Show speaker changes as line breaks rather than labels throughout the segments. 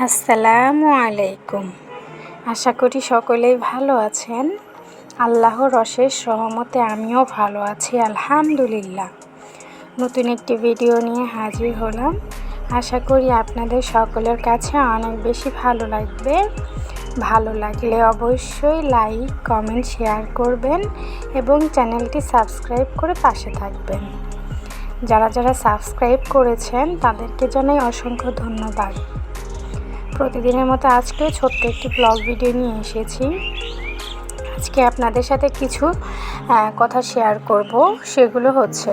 আসসালামু আলাইকুম। আশা করি সকলেই ভালো আছেন। আল্লাহর অশেষ রহমতে আমিও ভালো আছি আলহামদুলিল্লাহ। নতুন একটি ভিডিও নিয়ে হাজির হলাম। আশা করি আপনাদের সকলের কাছে অনেক বেশি ভালো লাগবে। ভালো লাগলে অবশ্যই লাইক, কমেন্ট, শেয়ার করবেন এবং চ্যানেলটি সাবস্ক্রাইব করে পাশে থাকবেন। যারা সাবস্ক্রাইব করেছেন তাদেরকে জানাই অসংখ্য ধন্যবাদ। প্রতিদিনের মতো আজকেও ছোট্ট একটি ব্লগ ভিডিও নিয়ে এসেছি। আজকে আপনাদের সাথে কিছু কথা শেয়ার করব। সেগুলো হচ্ছে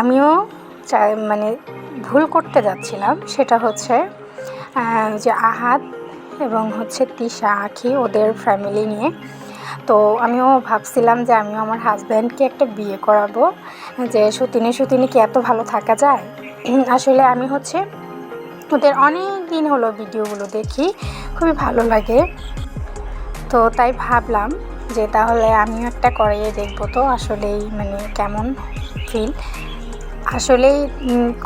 আমিও ভুল করতে যাচ্ছিলাম। সেটা হচ্ছে যে আহাদ এবং তিশা, আখি ওদের ফ্যামিলি নিয়ে। তো আমিও ভাবছিলাম যে আমিও আমার হাজব্যান্ডকে একটা বিয়ে করাবো, যে সতিনী কি এত ভালো থাকা যায়। আসলে আমি ওদের অনেক দিন হলো ভিডিওগুলো দেখি, খুবই ভালো লাগে। তো তাই ভাবলাম যে তাহলে আমিও একটা করিয়ে দেখবো। তো আসলেই কেমন ফিল, আসলেই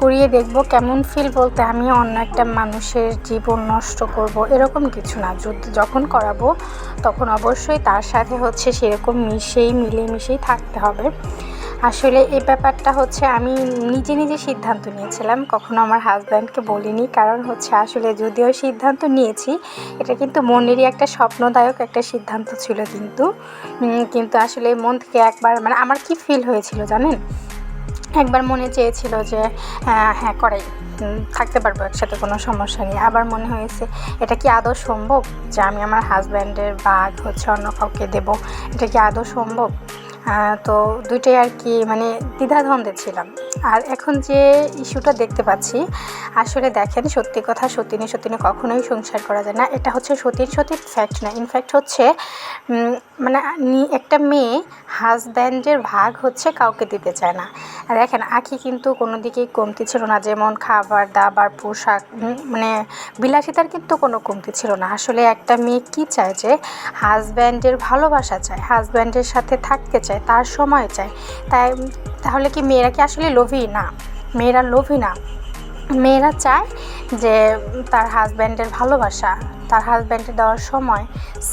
করিয়ে দেখব কেমন ফিল বলতে আমি অন্য একটা মানুষের জীবন নষ্ট করব এরকম কিছু না। যখন করাবো তখন অবশ্যই তার সাথে সেরকম মিলেমিশেই থাকতে হবে। আসলে এই ব্যাপারটা আমি নিজে সিদ্ধান্ত নিয়েছিলাম, কখনো আমার হাজব্যান্ডকে বলিনি। কারণ আসলে যদিও সিদ্ধান্ত নিয়েছি, এটা কিন্তু মনেরই একটা স্বপ্নদায়ক একটা সিদ্ধান্ত ছিল। কিন্তু আসলে মন থেকে একবার আমার কি ফিল হয়েছিল জানেন, একবার মনে চেয়েছিল যে হ্যাঁ করাই, থাকতে পারবো একসাথে, কোনো সমস্যা নেই। আবার মনে হয়েছে এটা কি আদৌ সম্ভব যে আমি আমার হাজব্যান্ডের ভাগ অন্য কাউকে দেব, এটা কি আদৌ সম্ভব। তো দুইটাই আর কি দ্বিধাদ্বন্দ্বে ছিলাম। আর এখন যে ইস্যুটা দেখতে পাচ্ছি, আসলে দেখেন সত্যি কথা, সতিনী কখনোই সংসার করা যায় না। এটা সতীর ফ্যাক্ট না, ইনফ্যাক্ট একটা মেয়ে হাজব্যান্ডের ভাগ কাউকে দিতে চায় না। আর দেখেন আখি কিন্তু কোনো দিকেই কমতি ছিল না, যেমন খাবার দাবার, পোশাক, বিলাসিতার কিন্তু কোনো কমতি ছিল না। আসলে একটা মেয়ে কি চায়, যে হাজব্যান্ডের ভালোবাসা চায়, হাজব্যান্ডের সাথে থাকতে চায়, তার সময় চায়। তাহলে কি মেয়েরা কি আসলে লোভী? না, মেয়েরা লোভী না। মেয়েরা চায় যে তার হাজব্যান্ডের ভালোবাসা, তার হাজব্যান্ডের দেওয়ার সময়,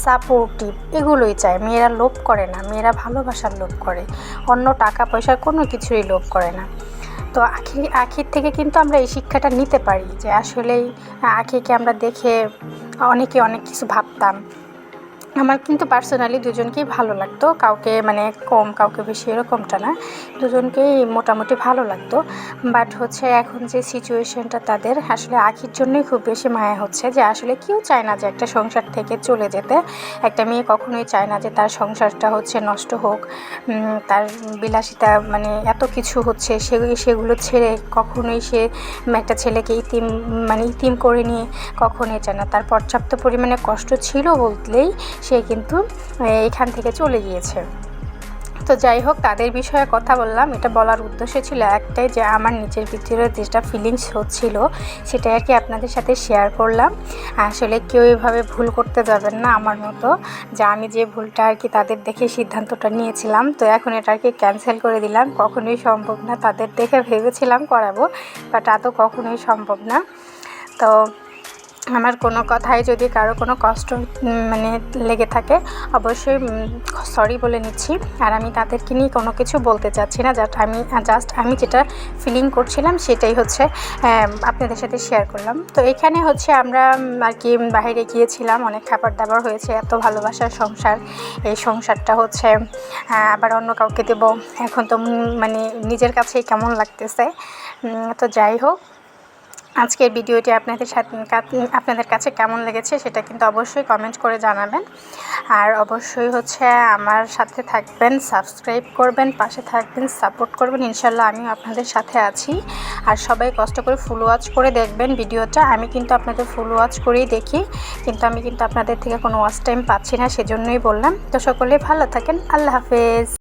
সাপোর্টিভ, এগুলোই চায়। মেয়েরা লোভ করে না, মেয়েরা ভালোবাসার লোভ করে, অন্য টাকা পয়সার কোনো কিছুরই লোভ করে না। তো আখির থেকে কিন্তু আমরা এই শিক্ষাটা নিতে পারি, যে আসলেই আখিকে আমরা দেখে অনেকে অনেক কিছু ভাবতাম। আমার কিন্তু পার্সোনালি দুজনকেই ভালো লাগতো, কাউকে কম কাউকে বেশি এরকমটা না, দুজনকেই মোটামুটি ভালো লাগতো। বাট এখন যে সিচুয়েশনটা তাদের, আসলে আখির জন্যই খুব বেশি মায়া হচ্ছে, যে আসলে কেউ চায় না যে একটা সংসার থেকে চলে যেতে। একটা মেয়ে কখনোই চায় না যে তার সংসারটা নষ্ট হোক, তার বিলাসিতা এত কিছু সেগুলো ছেড়ে কখনোই সে একটা ছেলেকে ইতিম করে নিয়ে কখনোই চায় না। তার পর্যাপ্ত পরিমাণে কষ্ট ছিল বললেই সে কিন্তু এখান থেকে চলে গিয়েছে। তো যাই হোক, তাদের বিষয়ে কথা বললাম। এটা বলার উদ্দেশ্য ছিল একটাই, যে আমার নিচের ভিতরে যেটা ফিলিংস হচ্ছিল সেটাই আর কি আপনাদের সাথে শেয়ার করলাম। আসলে কেউ এভাবে ভুল করতে যাবেন না আমার মতো, যে আমি যে ভুলটা আর কি তাদের দেখে সিদ্ধান্তটা নিয়েছিলাম, তো এখন এটা আর কি ক্যান্সেল করে দিলাম। কখনোই সম্ভব না, তাদের দেখে ভেবেছিলাম করাবো, বাট তা তো কখনোই সম্ভব না। তো আমার কোনো কথায় যদি কারো কোনো কষ্ট লেগে থাকে, অবশ্যই সরি বলে নিচ্ছি। আর আমি তাদেরকে নিয়ে কোনো কিছু বলতে চাচ্ছি না, আমি যেটা ফিলিং করছিলাম সেটাই আপনাদের সাথে শেয়ার করলাম। তো এখানে আমরা আর কি বাইরে গিয়েছিলাম, অনেক খাবার দাবার হয়েছে, এত ভালোবাসার সংসার, এই সংসারটা আবার অন্য কাউকে দেব, এখন তো নিজের কাছেই কেমন লাগতেছে। তো যাই হোক, আজকের ভিডিওটি আপনাদের কাছে কেমন লেগেছে সেটা কিন্তু অবশ্যই কমেন্ট করে জানাবেন। আর অবশ্যই আমার সাথে থাকবেন, সাবস্ক্রাইব করবেন, পাশে থাকবেন, সাপোর্ট করবেন। ইনশাল্লাহ আমিও আপনাদের সাথে আছি। আর সবাই কষ্ট করে ফুল ওয়াচ করে দেখবেন ভিডিওটা। আমি কিন্তু আপনাদের ফুল ওয়াচ করেই দেখি, কিন্তু আমি আপনাদের থেকে কোনো ওয়াচ টাইম পাচ্ছি না, সেজন্যই বললাম। তো সকলে ভালো থাকেন, আল্লাহ হাফেজ।